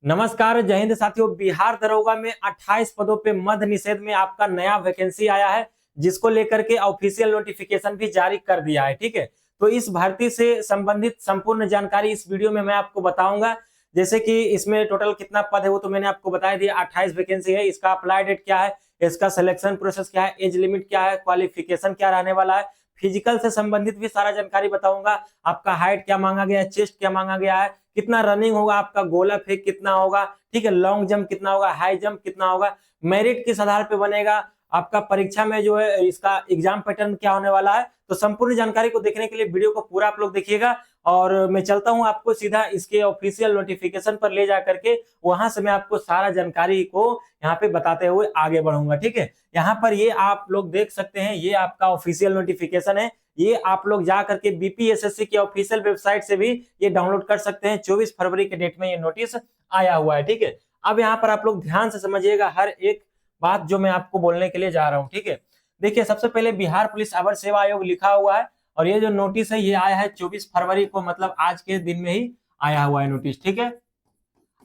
नमस्कार, जय हिंद साथियों। बिहार दरोगा में 28 पदों पे मद्य निषेध में आपका नया वैकेंसी आया है, जिसको लेकर के ऑफिशियल नोटिफिकेशन भी जारी कर दिया है। ठीक है, तो इस भर्ती से संबंधित संपूर्ण जानकारी इस वीडियो में मैं आपको बताऊंगा। जैसे कि इसमें टोटल कितना पद है वो तो मैंने आपको बता दिया, 28 वैकेंसी है। इसका अप्लाई डेट क्या है, इसका सिलेक्शन प्रोसेस क्या है, एज लिमिट क्या है, क्वालिफिकेशन क्या रहने वाला है, फिजिकल से संबंधित भी सारा जानकारी बताऊंगा। आपका हाइट क्या मांगा गया है, चेस्ट क्या मांगा गया है, कितना रनिंग होगा, आपका गोला फेंक कितना होगा, ठीक है, लॉन्ग जंप कितना होगा, हाई जंप कितना होगा, मेरिट किस आधार पे बनेगा, आपका परीक्षा में जो है इसका एग्जाम पैटर्न क्या होने वाला है। तो संपूर्ण जानकारी को देखने के लिए वीडियो को पूरा आप लोग देखिएगा। और मैं चलता हूं आपको सीधा इसके ऑफिशियल नोटिफिकेशन पर ले जा करके, वहां से मैं आपको सारा जानकारी को यहाँ पे बताते हुए आगे बढ़ूंगा। ठीक है, यहाँ पर ये आप लोग देख सकते हैं, ये आपका ऑफिशियल नोटिफिकेशन है। ये आप लोग जा करके बीपीएसएससी की ऑफिशियल वेबसाइट से भी ये डाउनलोड कर सकते हैं। 24 फरवरी के डेट में ये नोटिस आया हुआ है। ठीक है, अब यहाँ पर आप लोग ध्यान से समझिएगा हर एक बात जो मैं आपको बोलने के लिए जा रहा हूँ। ठीक है, देखिए सबसे पहले बिहार पुलिस अवर सेवा आयोग लिखा हुआ है, और ये जो नोटिस है ये आया है 24 फरवरी को, मतलब आज के दिन में ही आया हुआ है नोटिस। ठीक है,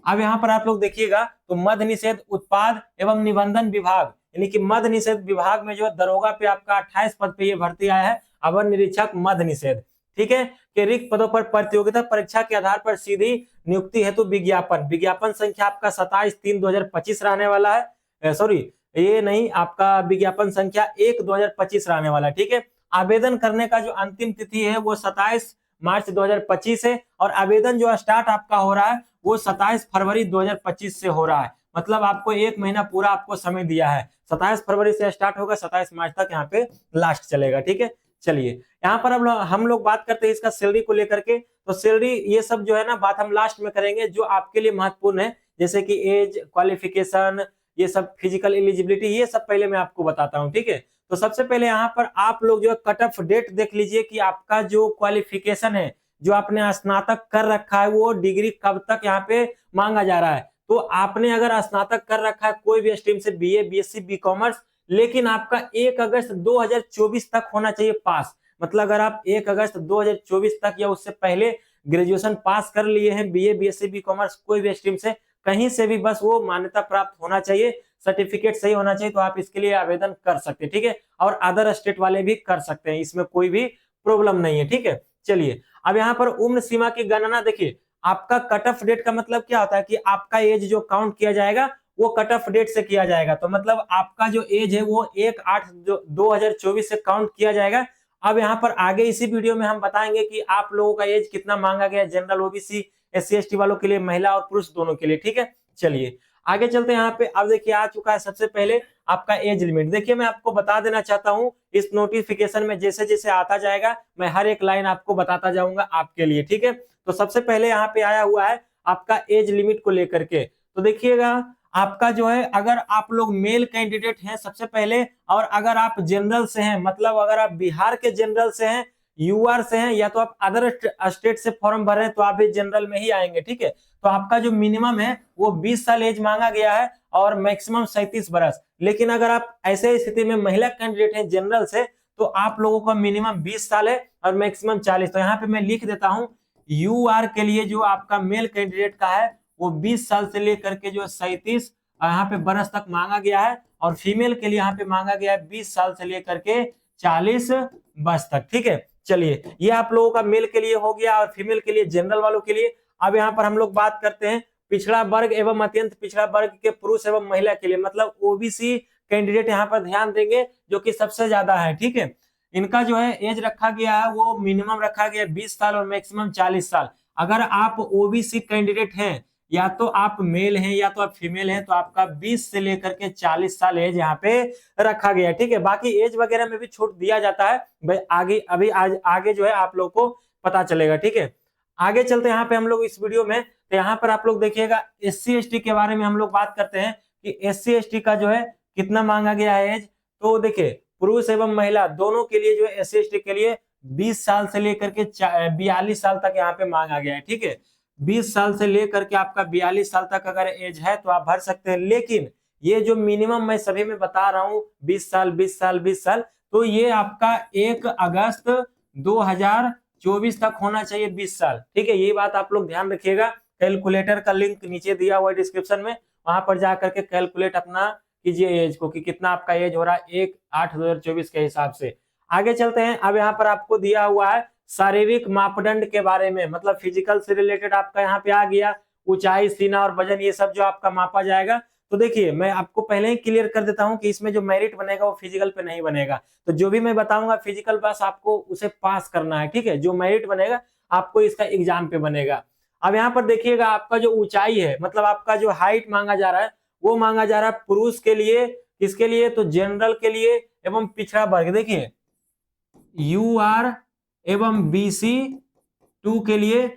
अब यहाँ पर आप लोग देखिएगा तो मद्य निषेध उत्पाद एवं निबंधन विभाग, यानी कि मद्य निषेध विभाग में जो दरोगा पे आपका 28 पद पे ये भर्ती आया है, अवर निरीक्षक मद्य निषेध। ठीक है, के रिक्त पदों पर प्रतियोगिता परीक्षा के आधार पर सीधी नियुक्ति हेतु विज्ञापन, विज्ञापन संख्या आपका 27/3/2025 रहने वाला है। सॉरी, ये नहीं, आपका विज्ञापन संख्या 1/2025 रहने वाला है। ठीक है, आवेदन करने का जो अंतिम तिथि है वो 27 मार्च 2025 है, और आवेदन जो स्टार्ट आपका हो रहा है वो 27 फरवरी 2025 से हो रहा है। मतलब आपको एक महीना पूरा आपको समय दिया है। 27 फरवरी से स्टार्ट होगा, 27 मार्च तक यहाँ पे लास्ट चलेगा। ठीक है, चलिए यहाँ पर अब हम लोग बात करते हैं इसका सैलरी को लेकर के। तो सैलरी ये सब जो है ना बात हम लास्ट में करेंगे, जो आपके लिए महत्वपूर्ण है, जैसे कि एज, क्वालिफिकेशन, ये सब फिजिकल एलिजिबिलिटी, ये सब पहले मैं आपको बताता हूँ। ठीक है, तो सबसे पहले यहाँ पर आप लोग जो कट ऑफ डेट देख लीजिए कि आपका जो क्वालिफिकेशन है, जो आपने स्नातक कर रखा है, वो डिग्री कब तक यहाँ पे मांगा जा रहा है। तो आपने अगर स्नातक कर रखा है कोई भी स्ट्रीम से, बीए, बीएससी, बी कॉमर्स, लेकिन आपका 1 अगस्त 2024 तक होना चाहिए पास। मतलब अगर आप 1 अगस्त 2024 तक या उससे पहले ग्रेजुएशन पास कर लिए हैं, बीए, बीएससी, बी कॉमर्स कोई भी स्ट्रीम से, कहीं से भी, बस वो मान्यता प्राप्त होना चाहिए, सर्टिफिकेट सही होना चाहिए, तो आप इसके लिए आवेदन कर सकते हैं। ठीक है, और अदर स्टेट वाले भी कर सकते हैं, इसमें कोई भी प्रॉब्लम नहीं है। ठीक है, चलिए अब यहाँ पर उम्र सीमा की गणना देखिए। आपका कट ऑफ डेट का मतलब क्या होता है कि आपका एज जो काउंट किया जाएगा वो कट ऑफ डेट से किया जाएगा। तो मतलब आपका जो एज है वो 1/8/2024 से काउंट किया जाएगा। अब यहाँ पर आगे इसी वीडियो में हम बताएंगे कि आप लोगों का एज कितना मांगा गया, जनरल, ओबीसी, एससी एसटी वालों के लिए, महिला और पुरुष दोनों के लिए। ठीक है, चलिए आगे चलते हैं। यहाँ पे अब देखिए आ चुका है सबसे पहले आपका एज लिमिट। देखिए मैं आपको बता देना चाहता हूँ, इस नोटिफिकेशन में जैसे जैसे आता जाएगा मैं हर एक लाइन आपको बताता जाऊंगा आपके लिए। ठीक है, तो सबसे पहले यहाँ पे आया हुआ है आपका एज लिमिट को लेकर के। तो देखिएगा आपका जो है, अगर आप लोग मेल कैंडिडेट हैं सबसे पहले, और अगर आप जनरल से हैं, मतलब अगर आप बिहार के जनरल से हैं, यूआर से हैं, या तो आप अदर स्टेट से फॉर्म भर रहे हैं, तो आप भी जनरल में ही आएंगे। ठीक है, तो आपका जो मिनिमम है वो 20 साल एज मांगा गया है, और मैक्सिमम 37 बरस। लेकिन अगर आप ऐसे स्थिति में महिला कैंडिडेट हैं जनरल से, तो आप लोगों का मिनिमम 20 साल है और मैक्सिमम 40। तो यहाँ पे मैं लिख देता हूँ, यूआर के लिए जो आपका मेल कैंडिडेट का है वो 20 साल से लेकर के जो 37 यहाँ पे बरस तक मांगा गया है, और फीमेल के लिए यहाँ पे मांगा गया है 20 साल से लेकर के 40 वर्ष तक। ठीक है, चलिए ये आप लोगों का मेल के लिए हो गया, और फीमेल के लिए, जनरल वालों के लिए। अब यहाँ पर हम लोग बात करते हैं पिछड़ा वर्ग एवं अत्यंत पिछड़ा वर्ग के पुरुष एवं महिला के लिए, मतलब ओबीसी कैंडिडेट यहाँ पर ध्यान देंगे, जो कि सबसे ज्यादा है। ठीक है, इनका जो है एज रखा गया है वो मिनिमम रखा गया 20 साल और मैक्सिमम 40 साल। अगर आप ओबीसी कैंडिडेट हैं, या तो आप मेल हैं या तो आप फीमेल हैं, तो आपका 20 से लेकर के 40 साल एज यहाँ पे रखा गया है। ठीक है, बाकी एज वगैरह में भी छूट दिया जाता है भाई, आगे अभी आगे जो है आप लोग को पता चलेगा। ठीक है, आगे चलते हैं यहाँ पे हम लोग इस वीडियो में। तो यहाँ पर आप लोग देखिएगा एससी एसटी के बारे में हम लोग बात करते हैं कि एससी एसटी का जो है कितना मांगा गया है एज। तो देखिए पुरुष एवं महिला दोनों के लिए जो है एससी एसटी के लिए 20 साल से लेकर के 42 साल तक यहाँ पे मांगा गया है। ठीक है, 20 साल से लेकर के आपका 42 साल तक अगर एज है तो आप भर सकते हैं। लेकिन ये जो मिनिमम मैं सभी में बता रहा हूँ 20 साल 20 साल 20 साल, तो ये आपका 1 अगस्त 2024 तक होना चाहिए 20 साल। ठीक है, ये बात आप लोग ध्यान रखिएगा। कैलकुलेटर का लिंक नीचे दिया हुआ है डिस्क्रिप्शन में, वहां पर जा करके कैलकुलेट अपना कीजिए एज को कि कितना आपका एज हो रहा है 1/8/2024 के हिसाब से। आगे चलते हैं। अब यहाँ पर आपको दिया हुआ है शारीरिक मापदंड के बारे में, मतलब फिजिकल से रिलेटेड आपका यहाँ पे आ गया, ऊंचाई, सीना और वजन, ये सब जो आपका मापा जाएगा। तो देखिए मैं आपको पहले ही क्लियर कर देता हूं कि इसमें जो मेरिट बनेगा वो फिजिकल पे नहीं बनेगा। तो जो भी मैं बताऊंगा फिजिकल बस आपको उसे पास करना है, ठीक है। जो मेरिट बनेगा आपको इसका एग्जाम पे बनेगा। अब यहाँ पर देखिएगा आपका जो ऊंचाई है, मतलब आपका जो हाइट मांगा जा रहा है वो मांगा जा रहा है पुरुष के लिए, किसके लिए, तो जनरल के लिए एवं पिछड़ा वर्ग। देखिए UR एवं BC 2 के लिए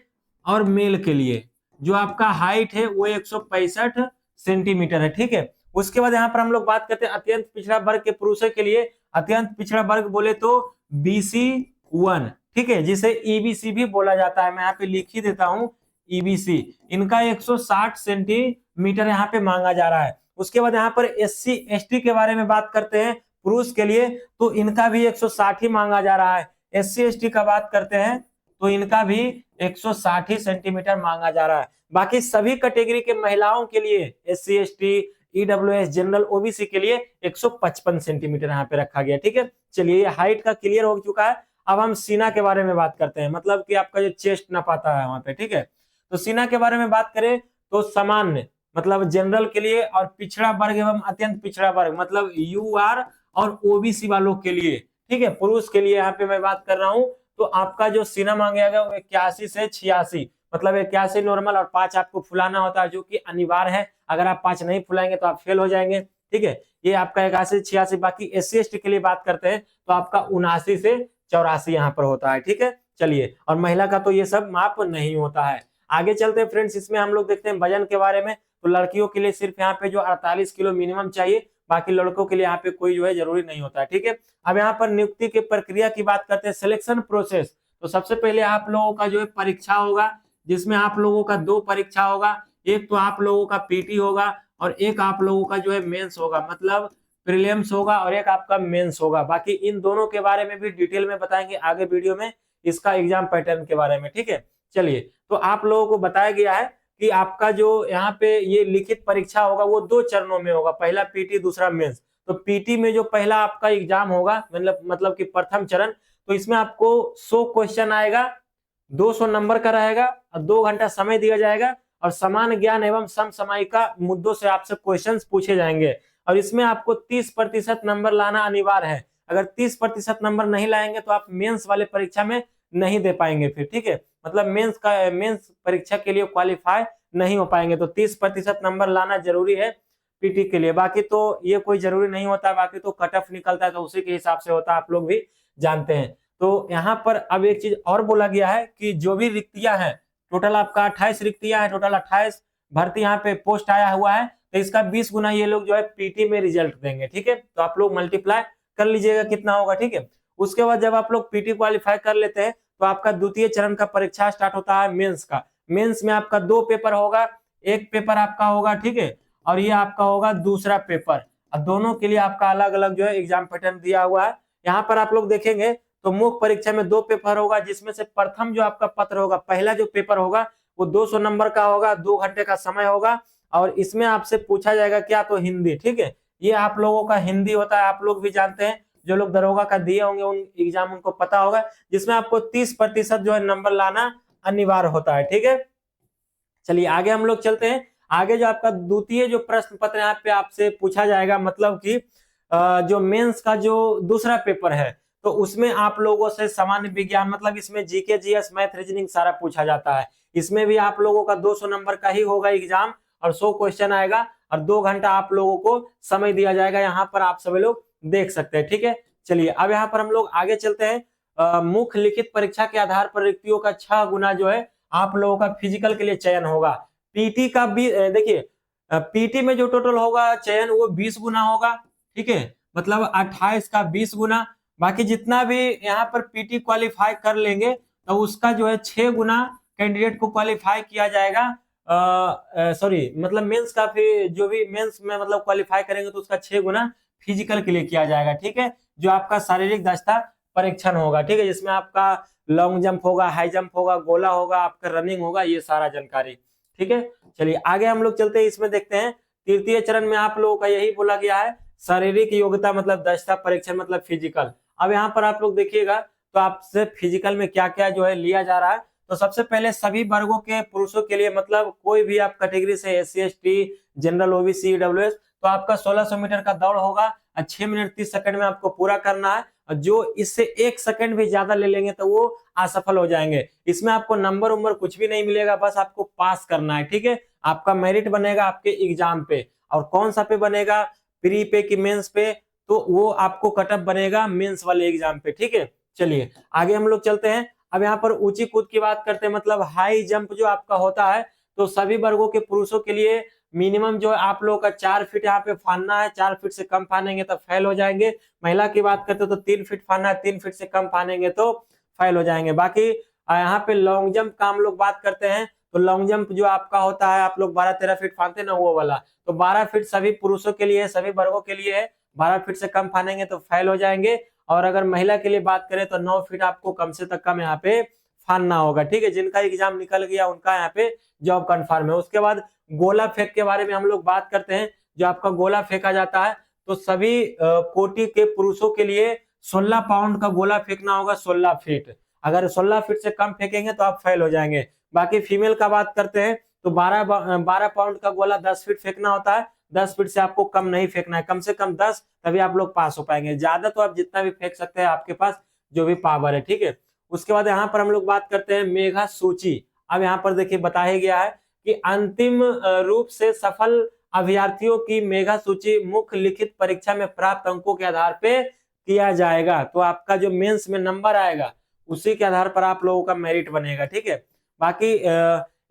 और मेल के लिए जो आपका हाइट है वो 165 सेंटीमीटर है, ठीक है। उसके बाद यहाँ पर हम लोग बात करते हैं अत्यंत पिछड़ा वर्ग के पुरुषों के लिए। अत्यंत पिछड़ा वर्ग बोले तो BC1, ठीक है, जिसे EBC भी बोला जाता है। मैं यहाँ पे लिख ही देता हूँ EBC। इनका 160 सेंटीमीटर यहाँ पे मांगा जा रहा है। उसके बाद यहाँ पर SC ST के बारे में बात करते हैं पुरुष के लिए, तो इनका भी 160 ही मांगा जा रहा है। SC ST का बात करते हैं तो इनका भी 160 सेंटीमीटर मांगा जा रहा है। बाकी सभी कैटेगरी के महिलाओं के लिए SC ST EWS general OBC के लिए 155 सेंटीमीटर यहाँ पे रखा गया, ठीक है। चलिए ये हाइट का क्लियर हो चुका है। अब हम सीना के बारे में बात करते हैं, मतलब कि आपका जो चेस्ट नपाता है वहां पे, ठीक है। तो सीना के बारे में बात करें तो सामान्य मतलब जनरल के लिए और पिछड़ा वर्ग एवं अत्यंत पिछड़ा वर्ग मतलब UR और OBC वालों के लिए, ठीक है, पुरुष के लिए यहाँ पे मैं बात कर रहा हूँ। तो आपका जो सीना मांगा गया वो 81 से 86, मतलब 81 नॉर्मल और 5 आपको फुलाना होता है, जो कि अनिवार्य है। अगर आप 5 नहीं फुलाएंगे तो आप फेल हो जाएंगे, ठीक है। ये आपका 81 से 86। बाकी SC ST के लिए बात करते हैं तो आपका 79 से 84 यहाँ पर होता है, ठीक है। चलिए, और महिला का तो ये सब माप नहीं होता है। आगे चलते हैं फ्रेंड्स, इसमें हम लोग देखते हैं वजन के बारे में। तो लड़कियों के लिए सिर्फ यहाँ पे जो 48 किलो मिनिमम चाहिए, बाकी लड़कों के लिए यहाँ पे कोई जो है जरूरी नहीं होता है, ठीक है। अब यहाँ पर नियुक्ति की प्रक्रिया की बात करते हैं, सिलेक्शन प्रोसेस। तो सबसे पहले आप लोगों का जो है परीक्षा होगा, जिसमें आप लोगों का 2 परीक्षा होगा। एक तो आप लोगों का PT होगा और एक आप लोगों का जो है मेंस होगा, मतलब प्रीलिम्स होगा और एक आपका मेंस होगा। बाकी इन दोनों के बारे में भी डिटेल में बताएंगे आगे वीडियो में, इसका एग्जाम पैटर्न के बारे में, ठीक है। चलिए, तो आप लोगों को बताया गया है कि आपका जो यहाँ पे ये लिखित परीक्षा होगा वो 2 चरणों में होगा, पहला PT दूसरा मेंस। तो PT में जो पहला आपका एग्जाम होगा, मतलब कि प्रथम चरण, तो इसमें आपको 100 क्वेश्चन आएगा, 200 नंबर का रहेगा और 2 घंटा समय दिया जाएगा और समान ज्ञान एवं समसामयिका मुद्दों से आपसे क्वेश्चंस पूछे जाएंगे। और इसमें आपको 30% नंबर लाना अनिवार्य है। अगर 30% नंबर नहीं लाएंगे तो आप मेंस वाले परीक्षा में नहीं दे पाएंगे फिर, ठीक है। मतलब मेंस परीक्षा के लिए क्वालिफाई नहीं हो पाएंगे। तो 30% नंबर लाना जरूरी है PT के लिए। बाकी तो ये कोई जरूरी नहीं होता, बाकी तो कट ऑफ निकलता है तो उसी के हिसाब से होता है, आप लोग भी जानते हैं। तो यहाँ पर अब एक चीज और बोला गया है कि जो भी रिक्तियां हैं, टोटल आपका 28 रिक्तियां हैं, टोटल 28 भर्ती यहाँ पे पोस्ट आया हुआ है। तो इसका 20 गुना ये लोग जो है PT में रिजल्ट देंगे, ठीक है। तो आप लोग मल्टीप्लाई कर लीजिएगा कितना होगा, ठीक है। उसके बाद जब आप लोग PT क्वालिफाई कर लेते हैं तो आपका द्वितीय चरण का परीक्षा स्टार्ट होता है मेंस का। मेंस में आपका 2 पेपर होगा, एक पेपर आपका होगा, ठीक है, और ये आपका होगा दूसरा पेपर। और दोनों के लिए आपका अलग अलग जो है एग्जाम पैटर्न दिया हुआ है। यहाँ पर आप लोग देखेंगे तो मुख्य परीक्षा में 2 पेपर होगा, जिसमें से प्रथम जो आपका पत्र होगा, पहला जो पेपर होगा वो 200 नंबर का होगा, 2 घंटे का समय होगा। और इसमें आपसे पूछा जाएगा क्या, तो हिंदी, ठीक है। ये आप लोगों का हिंदी होता है, आप लोग भी जानते हैं, जो लोग दरोगा का दिए होंगे उन एग्जाम उनको पता होगा, जिसमें आपको 30% जो है नंबर लाना अनिवार्य होता है, ठीक है। चलिए आगे हम लोग चलते हैं। आगे जो आपका द्वितीय जो प्रश्न पत्र यहाँ पे आपसे पूछा जाएगा, मतलब कि जो मेंस का जो दूसरा पेपर है, तो उसमें आप लोगों से सामान्य विज्ञान, मतलब इसमें GK GS मैथ रीजनिंग सारा पूछा जाता है। इसमें भी आप लोगों का 200 नंबर का ही होगा एग्जाम और 100 क्वेश्चन आएगा और 2 घंटा आप लोगों को समय दिया जाएगा। यहाँ पर आप सभी लोग देख सकते हैं, ठीक है। चलिए अब यहाँ पर हम लोग आगे चलते हैं। मुख्य लिखित परीक्षा के आधार पर रिक्तियों का 6 गुना जो है आप लोगों का फिजिकल के लिए चयन होगा। PT का भी देखिए, PT में जो टोटल होगा चयन वो 20 गुना होगा, ठीक है, मतलब 28 का 20 गुना। बाकी जितना भी यहाँ पर PT क्वालिफाई कर लेंगे तो उसका जो है 6 गुना कैंडिडेट को क्वालिफाई किया जाएगा। सॉरी, मतलब मेंस का फिर जो भी मेंस में मतलब क्वालिफाई करेंगे तो उसका 6 गुना फिजिकल के लिए किया जाएगा, ठीक है। जो आपका शारीरिक दक्षता परीक्षण होगा, ठीक है, जिसमें आपका लॉन्ग जंप होगा, हाई जंप होगा, गोला होगा, आपका रनिंग होगा, ये सारा जानकारी, ठीक है। चलिए आगे हम लोग चलते हैं, इसमें देखते हैं तृतीय चरण में आप लोगों का यही बोला गया है, शारीरिक योग्यता मतलब दक्षता परीक्षण मतलब फिजिकल। अब यहाँ पर आप लोग देखिएगा तो आपसे फिजिकल में क्या क्या जो है लिया जा रहा है। तो सबसे पहले सभी वर्गों के पुरुषों के लिए मतलब कोई भी आप कैटेगरी से SC ST general OBC EWS, तो आपका 1600 मीटर का दौड़ होगा और 6 मिनट 30 सेकंड में आपको पूरा करना है। और जो इससे 1 सेकंड भी ज्यादा ले लेंगे तो वो असफल हो जाएंगे। इसमें आपको नंबर उम्र कुछ भी नहीं मिलेगा, बस आपको पास करना है, ठीक है। आपका मेरिट बनेगा आपके एग्जाम पे, और कौन सा पे बनेगा, प्री पे की मेंस पे, तो वो आपको कटअप बनेगा मेंस वाले एग्जाम पे, ठीक है। चलिए आगे हम लोग चलते हैं। अब यहाँ पर ऊंची कूद की बात करते हैं, मतलब हाई जंप जो आपका होता है, तो सभी वर्गों के पुरुषों के लिए मिनिमम जो आप लोगों का 4 फीट यहाँ पे फानना है। 4 फीट से कम फानेंगे तो फेल हो जाएंगे। महिला की बात करते हो तो 3 फीट फानना है, 3 फीट से कम फानेंगे तो फेल हो जाएंगे। बाकी यहाँ पे लॉन्ग जंप का हम लोग बात करते हैं, तो लॉन्ग जंप जो आपका होता है, आप लोग 12-13 फीट फानते ना, वो वाला, तो 12 फीट सभी पुरुषों के लिए, सभी वर्गों के लिए है। 12 फीट से कम फानेंगे तो फेल हो जाएंगे। और अगर महिला के लिए बात करें तो 9 फीट आपको कम से कम यहाँ पे फानना होगा, ठीक है। जिनका एग्जाम निकल गया उनका यहाँ पे जॉब कंफर्म है। उसके बाद गोला फेंक के बारे में हम लोग बात करते हैं। जो आपका गोला फेंका जाता है, तो सभी कोटि के पुरुषों के लिए 16 पाउंड का गोला फेंकना होगा, 16 फीट। अगर 16 फीट से कम फेंकेंगे तो आप फेल हो जाएंगे। बाकी फीमेल का बात करते हैं तो 12 पाउंड का गोला 10 फीट फेंकना होता है। 10 फीट से आपको कम नहीं फेंकना है, कम से कम 10, तभी आप लोग पास हो पाएंगे। ज्यादा तो आप जितना भी फेंक सकते हैं, आपके पास जो भी पावर है, ठीक है। उसके बाद यहाँ पर हम लोग बात करते हैं मेघा सूची। अब यहाँ पर देखिए बताया गया है कि अंतिम रूप से सफल अभ्यर्थियों की मेघा सूची मुख्य लिखित परीक्षा में प्राप्त अंकों के आधार पे किया जाएगा। तो आपका जो मेंस में नंबर आएगा उसी के आधार पर आप लोगों का मेरिट बनेगा, ठीक है। बाकी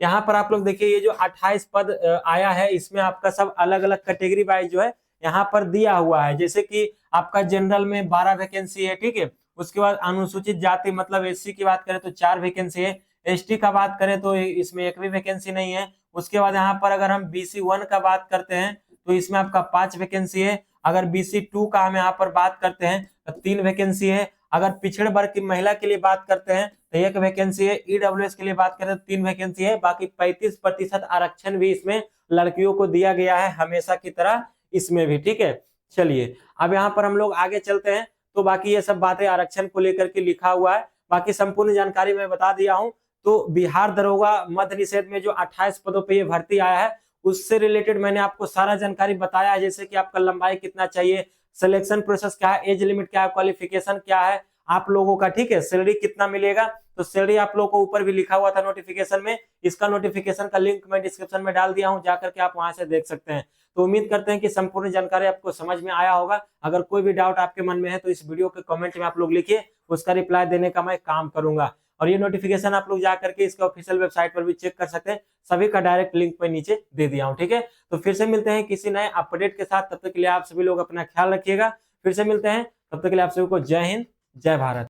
यहाँ पर आप लोग देखिए, ये जो 28 पद आया है, इसमें आपका सब अलग अलग कैटेगरी वाइज जो है यहाँ पर दिया हुआ है। जैसे कि आपका जनरल में 12 वैकेंसी है, ठीक है। उसके बाद अनुसूचित जाति मतलब SC की बात करें तो 4 वैकेंसी है। ST का बात करें तो इसमें एक भी वैकेंसी नहीं है। उसके बाद यहाँ पर अगर हम BC1 का बात करते हैं तो इसमें आपका 5 वैकेंसी है। अगर BC2 का हम यहाँ पर बात करते हैं तो 3 वैकेंसी है। अगर पिछड़े वर्ग की महिला के लिए बात करते हैं तो 1 वैकेंसी है। EWS के लिए बात करें तो 3 वैकेंसी है। बाकी 35% आरक्षण भी इसमें लड़कियों को दिया गया है, हमेशा की तरह इसमें भी, ठीक है। चलिए अब यहाँ पर हम लोग आगे चलते हैं। तो बाकी ये सब बातें आरक्षण को लेकर के लिखा हुआ है। बाकी संपूर्ण जानकारी मैं बता दिया हूं। तो बिहार दरोगा मद्य निषेध में जो 28 पदों पे ये भर्ती आया है, उससे रिलेटेड मैंने आपको सारा जानकारी बताया है। जैसे कि आपका लंबाई कितना चाहिए, सिलेक्शन प्रोसेस क्या है, एज लिमिट क्या है, क्वालिफिकेशन क्या है आप लोगों का, ठीक है। सैलरी कितना मिलेगा, तो सैलरी आप लोगों को ऊपर भी लिखा हुआ था नोटिफिकेशन में। इसका नोटिफिकेशन का लिंक मैं डिस्क्रिप्शन में डाल दिया हूं, जाकर के आप वहां से देख सकते हैं। तो उम्मीद करते हैं कि संपूर्ण जानकारी आपको समझ में आया होगा। अगर कोई भी डाउट आपके मन में है तो इस वीडियो के कमेंट में आप लोग लिखिए, उसका रिप्लाई देने का मैं काम करूंगा। और ये नोटिफिकेशन आप लोग जाकर के इसके ऑफिशियल वेबसाइट पर भी चेक कर सकते हैं। सभी का डायरेक्ट लिंक मैं नीचे दे दिया हूं, ठीक है। तो फिर से मिलते हैं किसी नए अपडेट के साथ। तब तक के लिए आप सभी लोग अपना ख्याल रखिएगा। फिर से मिलते हैं, तब तक के लिए आप सभी को जय हिंद, जय भारत।